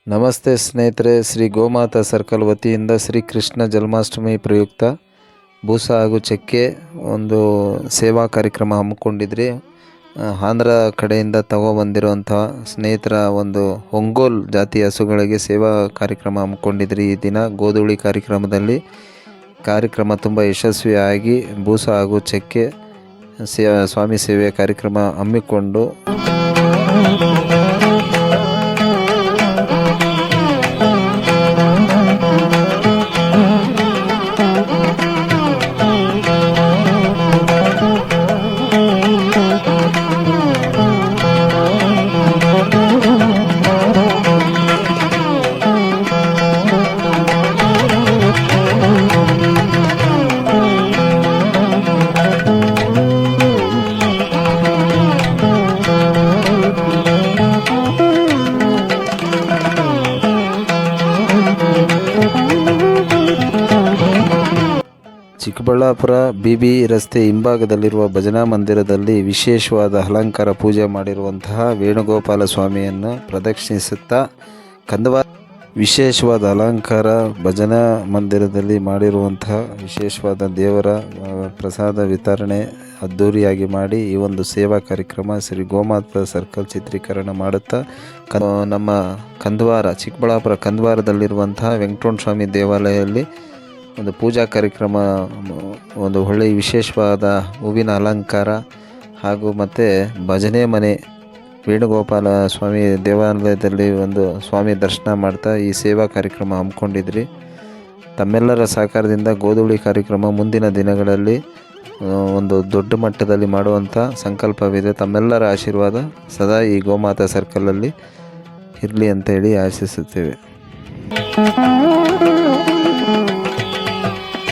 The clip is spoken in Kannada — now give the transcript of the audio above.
ನಮಸ್ತೆ ಸ್ನೇಹಿತರೆ, ಶ್ರೀ ಗೋಮಾತಾ ಸರ್ಕಲ್ ವತಿಯಿಂದ ಶ್ರೀ ಕೃಷ್ಣ ಜನ್ಮಾಷ್ಟಮಿ ಪ್ರಯುಕ್ತ ಬೂಸ ಹಾಗೂ ಚಕ್ಕೆ ಒಂದು ಸೇವಾ ಕಾರ್ಯಕ್ರಮ ಹಮ್ಮಿಕೊಂಡಿದ್ರಿ. ಆಂಧ್ರ ಕಡೆಯಿಂದ ತಗೊಬಂದಿರುವಂಥ ಸ್ನೇಹಿತರ ಒಂದು ಒಂಗೋಲ್ ಜಾತಿ ಹಸುಗಳಿಗೆ ಸೇವಾ ಕಾರ್ಯಕ್ರಮ ಹಮ್ಮಿಕೊಂಡಿದ್ರಿ. ಈ ದಿನ ಗೋಧೂಳಿ ಕಾರ್ಯಕ್ರಮ ತುಂಬ ಯಶಸ್ವಿಯಾಗಿ ಬೂಸ ಹಾಗೂ ಚಕ್ಕೆ ಸ್ವಾಮಿ ಸೇವೆ ಕಾರ್ಯಕ್ರಮ ಹಮ್ಮಿಕೊಂಡು ಚಿಕ್ಕಬಳ್ಳಾಪುರ BB ರಸ್ತೆ ಹಿಂಭಾಗದಲ್ಲಿರುವ ಭಜನಾ ಮಂದಿರದಲ್ಲಿ ವಿಶೇಷವಾದ ಅಲಂಕಾರ ಪೂಜೆ ಮಾಡಿರುವಂತಹ ವೇಣುಗೋಪಾಲ ಸ್ವಾಮಿಯನ್ನು ಪ್ರದಕ್ಷಿಣಿಸುತ್ತಾ ವಿಶೇಷವಾದ ಅಲಂಕಾರ ಭಜನಾ ಮಂದಿರದಲ್ಲಿ ಮಾಡಿರುವಂತಹ ವಿಶೇಷವಾದ ದೇವರ ಪ್ರಸಾದ ವಿತರಣೆ ಅದ್ಧೂರಿಯಾಗಿ ಮಾಡಿ ಈ ಒಂದು ಸೇವಾ ಕಾರ್ಯಕ್ರಮ ಶ್ರೀ ಗೋಮಾತಾ ಸರ್ಕಲ್ ಚಿತ್ರೀಕರಣ ಮಾಡುತ್ತಾ ನಮ್ಮ ಚಿಕ್ಕಬಳ್ಳಾಪುರ ಕಂದವಾರದಲ್ಲಿರುವಂತಹ ವೆಂಕಟರಮಣ ಸ್ವಾಮಿ ದೇವಾಲಯದಲ್ಲಿ ಒಂದು ಪೂಜಾ ಕಾರ್ಯಕ್ರಮ, ಒಂದು ಒಳ್ಳೆಯ ವಿಶೇಷವಾದ ಹೂವಿನ ಅಲಂಕಾರ ಹಾಗೂ ಮತ್ತು ಭಜನೆ ಮನೆ ವೇಣುಗೋಪಾಲ ಸ್ವಾಮಿ ದೇವಾಲಯದಲ್ಲಿ ಒಂದು ಸ್ವಾಮಿ ದರ್ಶನ ಮಾಡ್ತಾ ಈ ಸೇವಾ ಕಾರ್ಯಕ್ರಮ ಹಮ್ಮಿಕೊಂಡಿದ್ರಿ. ತಮ್ಮೆಲ್ಲರ ಸಹಕಾರದಿಂದ ಗೋಧೂಳಿ ಕಾರ್ಯಕ್ರಮ ಮುಂದಿನ ದಿನಗಳಲ್ಲಿ ಒಂದು ದೊಡ್ಡ ಮಟ್ಟದಲ್ಲಿ ಮಾಡುವಂಥ ಸಂಕಲ್ಪವಿದೆ. ತಮ್ಮೆಲ್ಲರ ಆಶೀರ್ವಾದ ಸದಾ ಈ ಗೋಮಾತಾ ಸರ್ಕಲಲ್ಲಿ ಇರಲಿ ಅಂತ ಹೇಳಿ ಆಶಿಸುತ್ತೇವೆ.